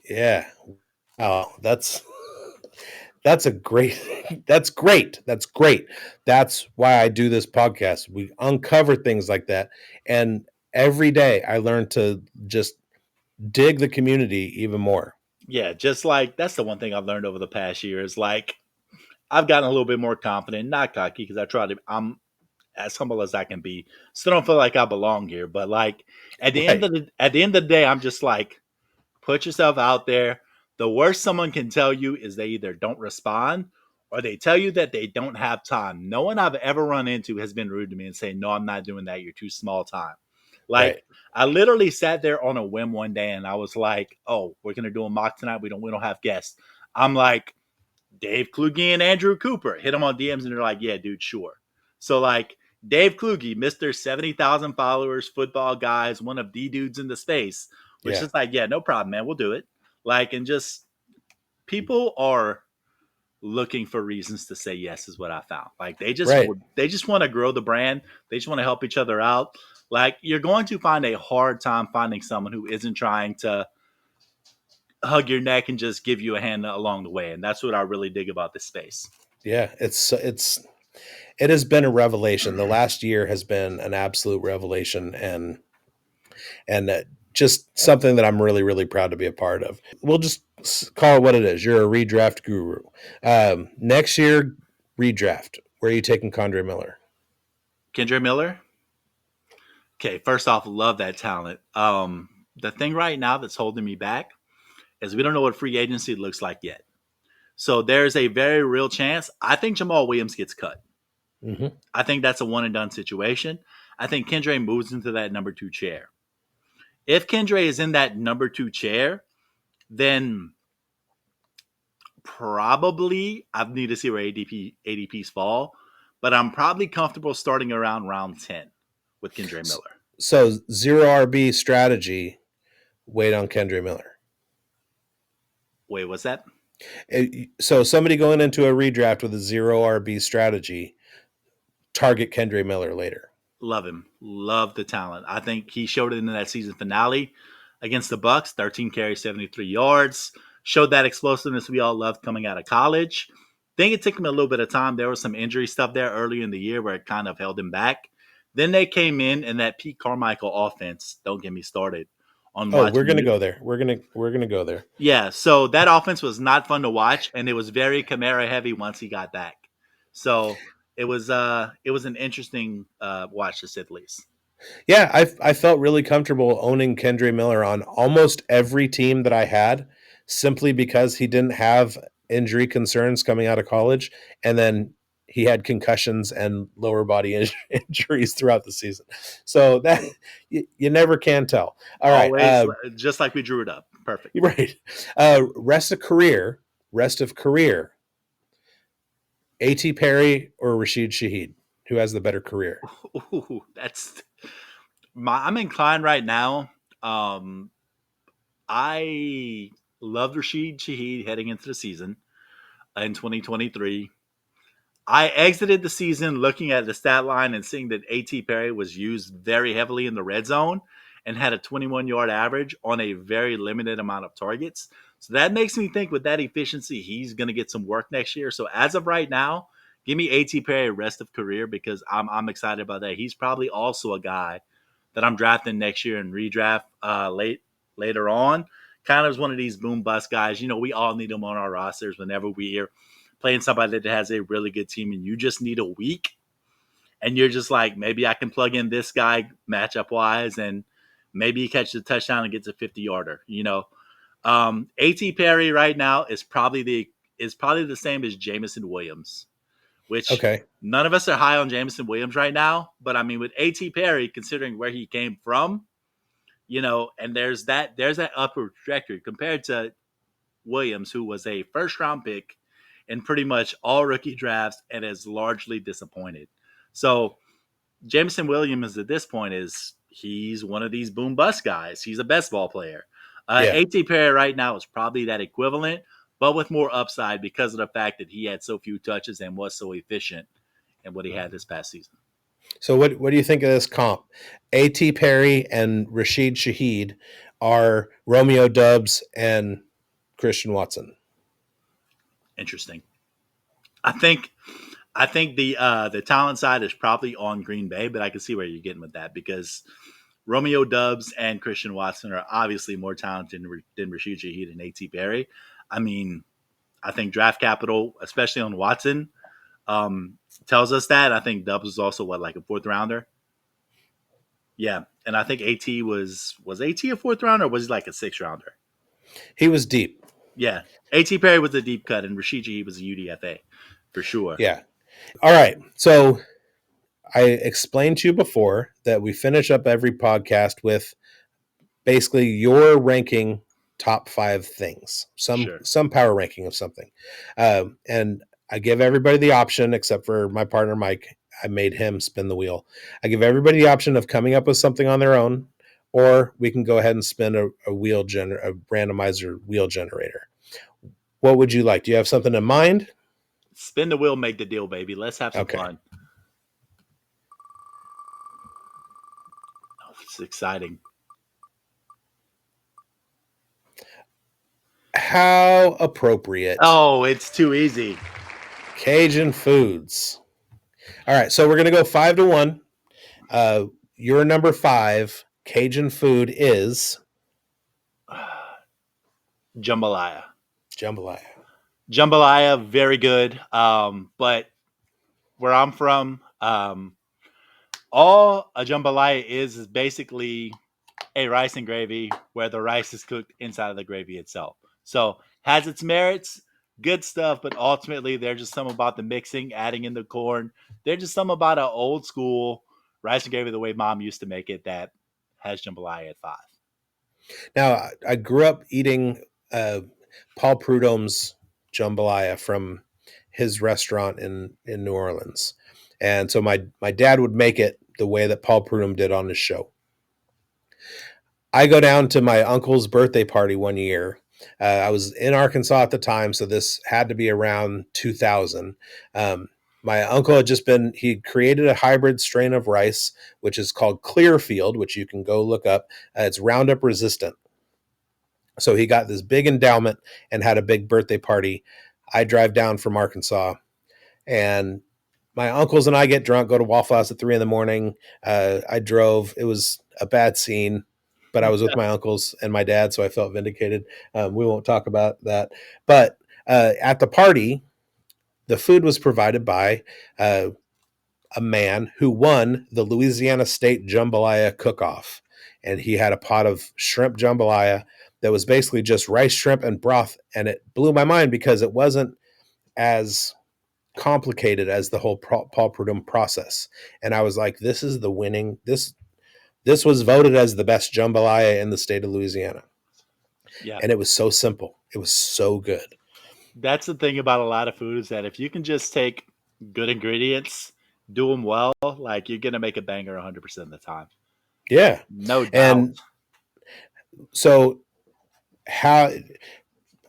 Yeah. Oh, that's a great that's great. That's great. That's why I do this podcast. We uncover things like that. And every day I learn to just dig the community even more. Yeah, just like that's the one thing I've learned over the past year is like I've gotten a little bit more confident, not cocky, because I try to. I'm as humble as I can be. Still don't feel like I belong here, but like Right, at the end of the day, I'm just like put yourself out there. The worst someone can tell you is they either don't respond or they tell you that they don't have time. No one I've ever run into has been rude to me and say, "No, I'm not doing that. You're too small time." right. Like I literally sat there on a whim one day and I was like, "Oh, we're gonna do a mock tonight. We don't have guests." I'm like, Dave Kluge and Andrew Cooper. Hit them on DMs and they're like, yeah, dude, sure. So like Dave Kluge, Mr. 70,000 followers, football guys, one of the dudes in the space, was Yeah, just like, yeah, no problem, man. We'll do it. Like, and just people are looking for reasons to say yes is what I found. Like right. they just want to grow the brand. They just want to help each other out. Like you're going to find a hard time finding someone who isn't trying to hug your neck and just give you a hand along the way. And that's what I really dig about this space. Yeah, it has been a revelation. The last year has been an absolute revelation, and just something that I'm really, really proud to be a part of. We'll just call it what it is. You're a redraft guru. Next year, redraft. Where are you taking Condre Miller? Kendra Miller. Okay, first off, love that talent. The thing right now that's holding me back is we don't know what free agency looks like yet. So there's a very real chance. I think Jamal Williams gets cut. Mm-hmm. I think that's a one and done situation. I think Kendra moves into that number two chair. If Kendra is in that number two chair, then probably I need to see where ADPs fall, but I'm probably comfortable starting around round 10 with Kendra Miller. So zero RB strategy. Wait on Kendra Miller. Wait, what's that? So somebody going into a redraft with a zero RB strategy, target Kendra Miller later. Love him. Love the talent. I think he showed it in that season finale against the Bucks. 13 carries, 73 yards. Showed that explosiveness we all loved coming out of college. Think it took him a little bit of time. There was some injury stuff there early in the year where it kind of held him back. Then they came in and that Pete Carmichael offense. Don't get me started on Oh, we're gonna watching. go there. We're gonna go there. Yeah, so that offense was not fun to watch, and it was very Kamara heavy once he got back. So it was an interesting watch to say the least. Yeah, I felt really comfortable owning Kendra Miller on almost every team that I had, simply because he didn't have injury concerns coming out of college, and then he had concussions and lower body injuries throughout the season. So that you never can tell. All right, Always just like we drew it up. Perfect. right. Rest of career. A.T. Perry or Rashid Shaheed, who has the better career? Ooh, that's I'm inclined right now. Um, I loved Rashid Shaheed heading into the season in 2023. I exited the season looking at the stat line and seeing that A.T. Perry was used very heavily in the red zone and had a 21-yard average on a very limited amount of targets. So that makes me think with that efficiency, he's going to get some work next year. So as of right now, give me A.T. Perry rest of career because I'm excited about that. He's probably also a guy that I'm drafting next year and redraft later on. Kind of is one of these boom bust guys. You know, we all need him on our rosters whenever we're playing somebody that has a really good team and you just need a week and you're just like, maybe I can plug in this guy matchup wise and maybe he catches a touchdown and gets a 50-yarder, you know. AT Perry right now is probably the same as Jameson Williams, which Okay. none of us are high on Jameson Williams right now. But I mean, with AT Perry, considering where he came from, you know, and there's that upward trajectory compared to Williams, who was a first round pick in pretty much all rookie drafts and is largely disappointed. So Jameson Williams at this point is he's one of these boom bust guys. He's a best ball player. Yeah. A.T. Perry right now is probably that equivalent, but with more upside because of the fact that he had so few touches and was so efficient in what he had this past season. So what do you think of this comp? A.T. Perry and Rashid Shaheed are Romeo Dubs and Christian Watson. Interesting. I think the talent side is probably on Green Bay, but I can see where you're getting with that because Romeo Dubs and Christian Watson are obviously more talented than Rashid Shaheed and A.T. Perry. I mean, I think draft capital, especially on Watson, um, tells us that. I think Dubs was also like a fourth rounder. Yeah, and I think AT was AT a fourth rounder or was he like a sixth rounder? He was deep. Yeah, AT Perry was a deep cut and Rashid Shaheed was a UDFA for sure. Yeah. All right. So I explained to you before that we finish up every podcast with basically your ranking top 5 things, Sure. some power ranking of something, and I give everybody the option except for my partner Mike. I made him spin the wheel. I give everybody the option of coming up with something on their own, or we can go ahead and spin a a randomizer wheel generator. What would you like? Do you have something in mind? Spin the wheel, make the deal, baby. Let's have some Okay. fun. Oh, it's exciting. How appropriate. Oh, it's too easy. Cajun foods. All right, so we're gonna go 5-1. Your number 5 Cajun food is Jambalaya. jambalaya. Jambalaya, very good. But where I'm from, all a jambalaya is basically a rice and gravy where the rice is cooked inside of the gravy itself. So has its merits, good stuff, but ultimately there's just some about the mixing, adding in the corn. There's just some about an old school rice and gravy the way mom used to make it that has jambalaya at 5. Now, I grew up eating Paul Prudhomme's jambalaya from his restaurant in New Orleans, and so my dad would make it the way that Paul Prudhomme did on his show. I go down to my uncle's birthday party one year. I was in Arkansas at the time, so this had to be around 2000. My uncle had he created a hybrid strain of rice, which is called Clearfield, which you can go look up. It's Roundup resistant. So he got this big endowment and had a big birthday party. I drive down from Arkansas, and my uncles and I get drunk, go to Waffle House at 3 in the morning. I drove. It was a bad scene, but I was with my uncles and my dad, so I felt vindicated. We won't talk about that. But at the party, the food was provided by a man who won the Louisiana State Jambalaya Cook-Off. And he had a pot of shrimp jambalaya that was basically just rice, shrimp, and broth. And it blew my mind because it wasn't as complicated as the whole Paul Prudhomme process. And I was like, this is the winning. This was voted as the best jambalaya in the state of Louisiana. Yeah. And it was so simple. It was so good. That's the thing about a lot of food is that if you can just take good ingredients, do them well, like you're going to make a banger 100% of the time. Yeah. No doubt. And so how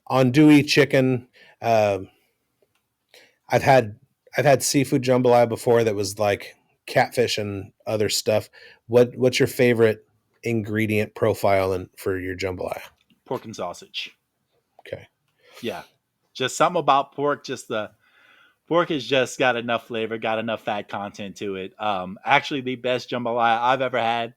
on Dewey chicken, uh, I've had I've had seafood jambalaya before that was like catfish and other stuff. What's your favorite ingredient profile for your jambalaya? Pork and sausage. Okay. Yeah. Just something about pork, just the pork has just got enough flavor, got enough fat content to it. Actually, the best jambalaya I've ever had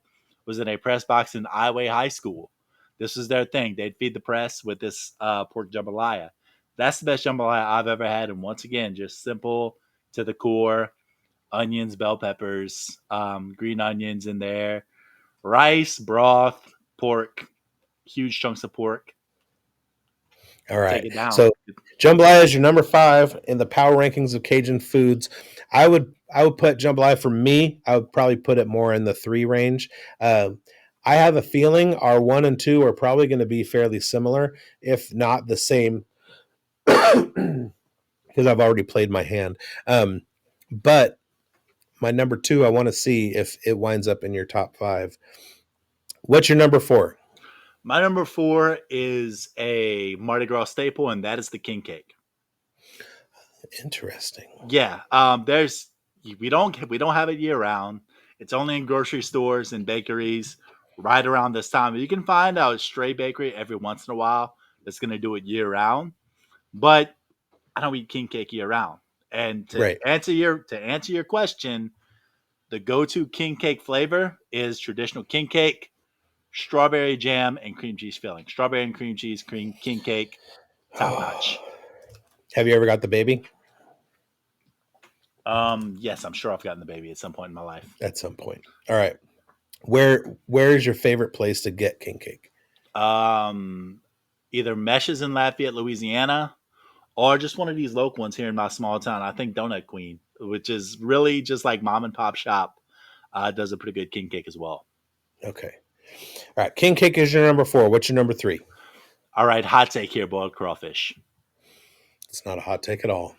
was in a press box in Iowa High School. This was their thing. They'd feed the press with this pork jambalaya. That's the best jambalaya I've ever had. And once again, just simple to the core onions, bell peppers, green onions in there, rice, broth, pork, huge chunks of pork. All Take right. it down. So jambalaya is your number 5 in the power rankings of Cajun foods. I would put jambalaya for me. I would probably put it more in the 3 range. I have a feeling our 1 and 2 are probably going to be fairly similar, if not the same, because I've already played my hand. But my number 2, I want to see if it winds up in your top 5. What's your number 4? My number 4 is a Mardi Gras staple, and that is the king cake. Interesting. Yeah, there's we don't have it year round. It's only in grocery stores and bakeries right around this time. You can find out a stray bakery every once in a while that's going to do it year round, but I don't eat king cake year round. And Right. to answer your question, The go-to king cake flavor is traditional king cake, strawberry jam, and cream cheese filling. Strawberry and cream cheese, cream king cake, top notch. Have you ever got the baby? Yes, I'm sure I've gotten the baby at some point in my life. At some point. All right. Where is your favorite place to get king cake? Um, Either Meshes in Lafayette, Louisiana, or just one of these local ones here in my small town. I think Donut Queen, which is really just like mom and pop shop, does a pretty good king cake as well. Okay. All right. King cake is your number 4. What's your number 3? All right, hot take here, boiled crawfish. It's not a hot take at all.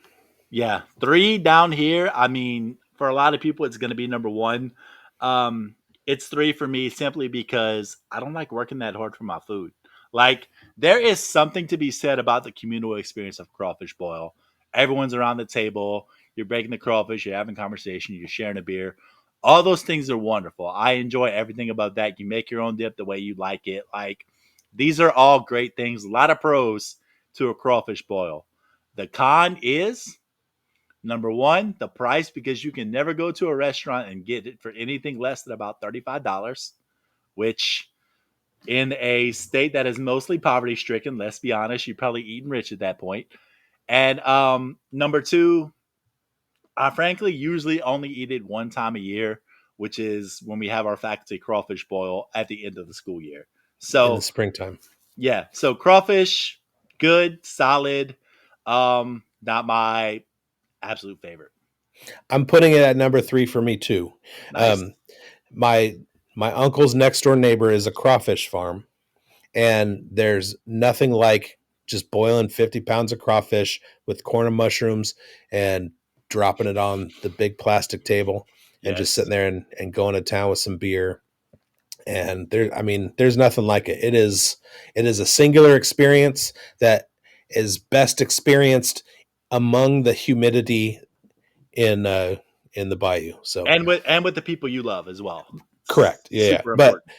Yeah, 3 down here. I mean, for a lot of people, it's going to be number 1. Um, it's 3 for me simply because I don't like working that hard for my food. Like, there is something to be said about the communal experience of crawfish boil. Everyone's around the table. You're breaking the crawfish. You're having conversation. You're sharing a beer. All those things are wonderful. I enjoy everything about that. You make your own dip the way you like it. Like, these are all great things. A lot of pros to a crawfish boil. The con is number 1, the price, because you can never go to a restaurant and get it for anything less than about $35, which in a state that is mostly poverty stricken, let's be honest, you're probably eating rich at that point. And number 2, I frankly usually only eat it one time a year, which is when we have our faculty crawfish boil at the end of the school year. In the So springtime. yeah, so crawfish, good, solid. Not my absolute favorite. I'm putting it at number 3 for me too. Nice. Um, my my uncle's next door neighbor is a crawfish farm, and there's nothing like just boiling 50 pounds of crawfish with corn and mushrooms and dropping it on the big plastic table and just Yes. sitting there and going to town with some beer. And there, I mean, there's nothing like it. It is a singular experience that is best experienced among the humidity in in the bayou. So And with the people you love as well. correct. Yeah, yeah. Super But important.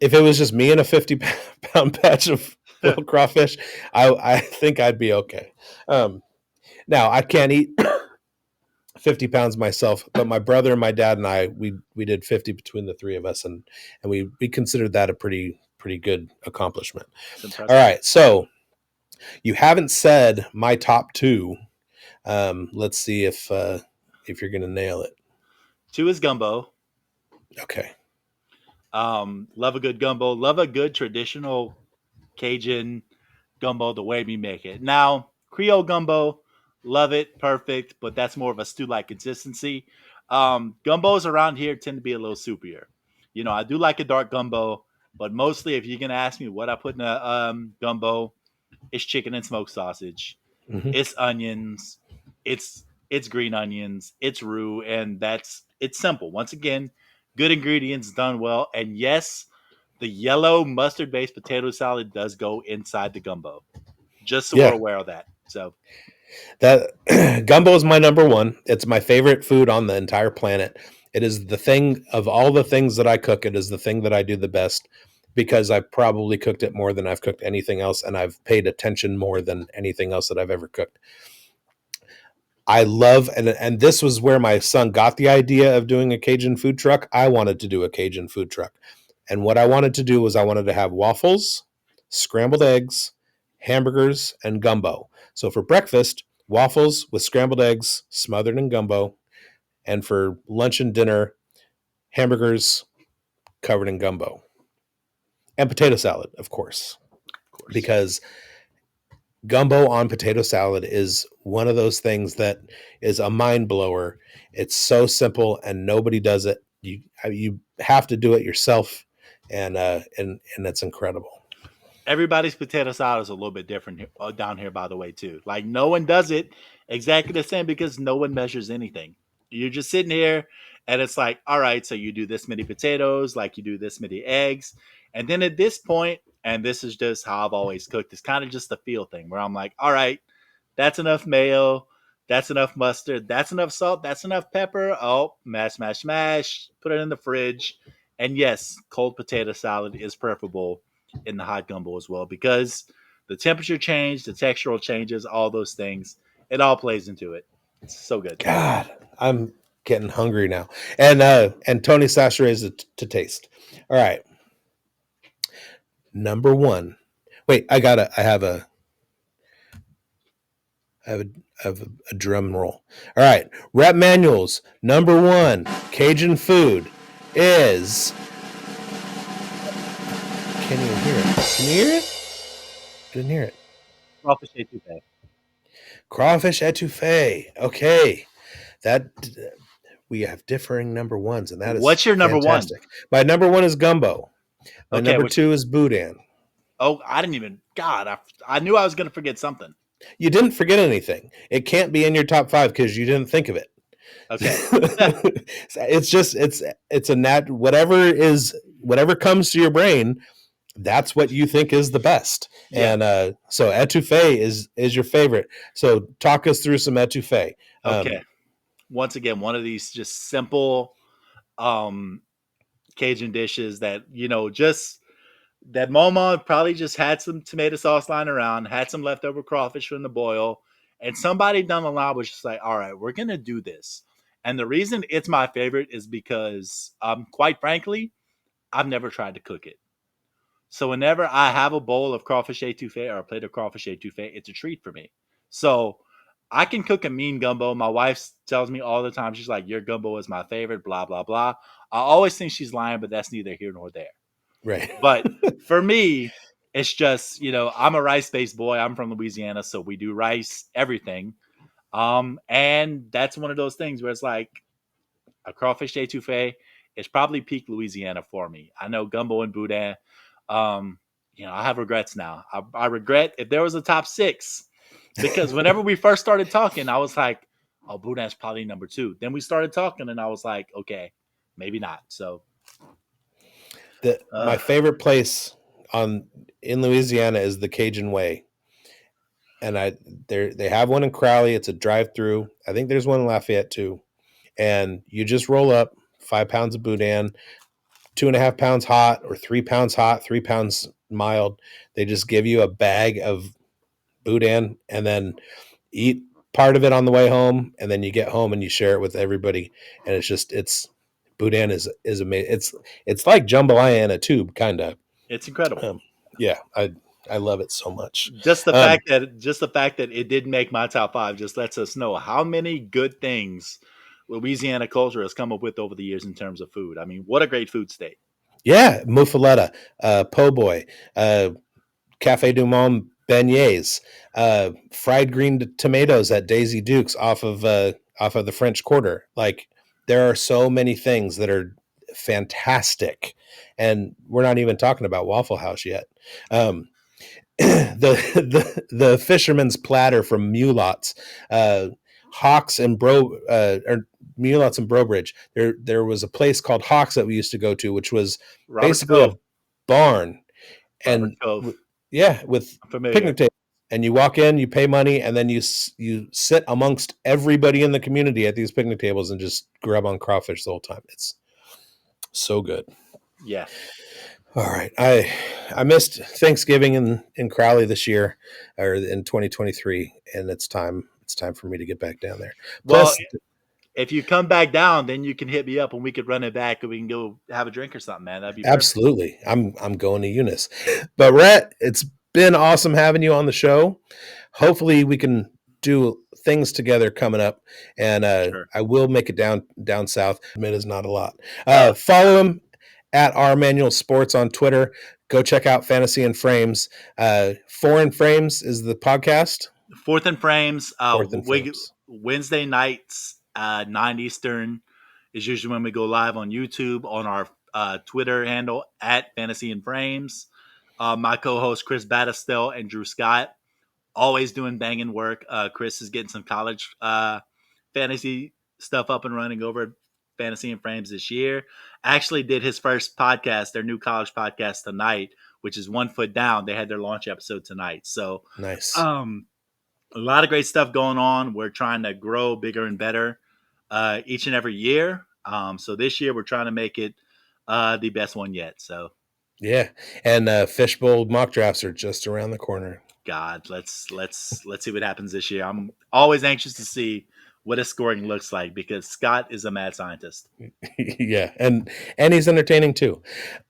if it was just me and a 50-pound patch of little crawfish, I think I'd be okay. Um, now I can't eat 50 pounds myself, but my brother and my dad and I, we did 50 between the three of us, and we considered that a pretty good accomplishment. It's All impressive. right, so you haven't said my top two. Let's see if you're gonna nail it. 2 is gumbo. Okay. Love a good gumbo. Love a good traditional Cajun gumbo the way we make it. Now, Creole gumbo, love it, perfect, but that's more of a stew-like consistency. Gumbos around here tend to be a little soupier. You know, I do like a dark gumbo, but mostly if you're gonna ask me what I put in a gumbo, it's chicken and smoked sausage, Hmm. it's onions, it's green onions, it's roux, and it's simple. Once again, good ingredients done well, and yes, the yellow mustard based potato salad does go inside the gumbo. Just so we're Yeah, aware of that. So that gumbo is my number one. It's my favorite food on the entire planet. It is the thing of all the things that I cook. It is the thing that I do the best because I've probably cooked it more than I've cooked anything else, and I've paid attention more than anything else that I've ever cooked. I love and this was where my son got the idea of doing a Cajun food truck. I wanted to do a Cajun food truck. And what I wanted to do was I wanted to have waffles, scrambled eggs, hamburgers, and gumbo. So for breakfast, waffles with scrambled eggs smothered in gumbo, and for lunch and dinner, hamburgers covered in gumbo. And potato salad, of course, of course. because gumbo on potato salad is one of those things that is a mind blower. It's so simple and nobody does it. You have to do it yourself, and it's incredible. Everybody's potato salad is a little bit different down here, by the way, too. Like no one does it exactly the same because no one measures anything. You're just sitting here, and it's like, all right, so you do this many potatoes, like you do this many eggs, and then at this point, and this is just how I've always cooked. It's kind of just a feel thing where I'm like, all right, that's enough mayo, that's enough mustard, that's enough salt, that's enough pepper. Oh, mash, mash, mash. Put it in the fridge, and yes, cold potato salad is preferable in the hot gumbo as well because the temperature change, the textural changes, all those things, it all plays into it. It's so good. God, I'm Getting hungry now. And Tony Sasha to taste. All right. Number one. Wait, I have a, I have a drum roll. All right. Rhett Manuel's number one Cajun food is. Can't even hear it. Can you hear it? Didn't hear it. Crawfish etouffee. Crawfish etouffee. Okay. That we have differing number ones, and that is What's your number one? fantastic. My number one is gumbo. My Okay, number which two is boudin. oh, I didn't even. God, I knew I was going to forget something. You didn't forget anything. It can't be in your top five because you didn't think of it. Okay. It's a nat whatever comes to your brain. That's what you think is the best. Yeah. And so etouffee is your favorite. So talk us through some etouffee. Okay. Once again, one of these just simple um Cajun dishes that, just that mama probably just had some tomato sauce lying around, had some leftover crawfish from the boil, and somebody down the line was just like, all right, we're going to do this. And the reason it's my favorite is because, quite frankly, I've never tried to cook it. So whenever I have a bowl of crawfish etouffee or a plate of crawfish etouffee, it's a treat for me. So I can cook a mean gumbo. My wife tells me all the time, she's like, your gumbo is my favorite, blah, blah, blah. I always think she's lying, but that's neither here nor there. Right. But for me, it's just, I'm a rice-based boy. I'm from Louisiana, so we do rice, everything. And that's one of those things where it's like a crawfish etouffee is probably peak Louisiana for me. I know gumbo and boudin. Um, I have regrets now. I regret if there was a top six, because whenever we first started talking, I was like, oh, boudin's probably number two. Then we started talking, and I was like, okay, maybe not. So My favorite place in Louisiana is the Cajun Way. And they have one in Crowley. It's a drive-through. I think there's one in Lafayette too. And you just roll up 5 pounds of boudin, 2.5 pounds hot or 3 pounds hot, 3 pounds mild. They just give you a bag of boudin and then eat part of it on the way home, and then you get home and you share it with everybody. And it's boudin is amazing. It's like jambalaya in a tube, kind of. it's incredible. Yeah, I love it so much. Just the fact that it didn't make my top five just lets us know how many good things Louisiana culture has come up with over the years in terms of food. I mean, what a great food state. Yeah, muffaletta, po' boy, Cafe du Monde beignets, fried green tomatoes at Daisy Duke's off of the French Quarter. Like, there are so many things that are fantastic, and we're not even talking about Waffle House yet. The fisherman's platter from Mulots, Hawks and or Mulots and Brobridge. There was a place called Hawks that we used to go to, which was Robert's basically Cove. a barn, Robert's and Cove. with I'm familiar. picnic tables. And you walk in, you pay money, and then you sit amongst everybody in the community at these picnic tables and just grub on crawfish the whole time. It's so good. Yeah. All right. I missed Thanksgiving in Crowley this year, or in 2023, and it's time for me to get back down there. Well, Plus, if you come back down, then you can hit me up and we could run it back and we can go have a drink or something, man. That'd be perfect. absolutely, I'm going to Eunice. But Rhett, it's been awesome having you on the show. Hopefully, we can do things together coming up, and Sure. I will make it down south. Admit is not a lot. Follow him at R Manuel Sports on Twitter. Go check out Fantasy and Frames. Foreign Frames is the podcast. Fourth and Frames. Fourth and Frames. Wednesday nights, 9 Eastern is usually when we go live on YouTube, on our Twitter handle at Fantasy and Frames. My co-host Chris Battistel and Drew Scott, always doing banging work. Chris is getting some college fantasy stuff up and running over at Fantasy and Frames this year. Actually did his first podcast, their new college podcast tonight, which is One Foot Down. They had their launch episode tonight. So nice. A lot of great stuff going on. We're trying to grow bigger and better each and every year. So this year we're trying to make it the best one yet. So yeah, and Fishbowl mock drafts are just around the corner. God, let's see what happens this year. I'm always anxious to see what a scoring looks like, because Scott is a mad scientist. Yeah, and he's entertaining too.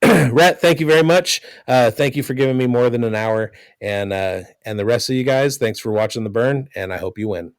Rhett, thank you very much. Thank you for giving me more than an hour, and the rest of you guys, thanks for watching the burn, and I hope you win.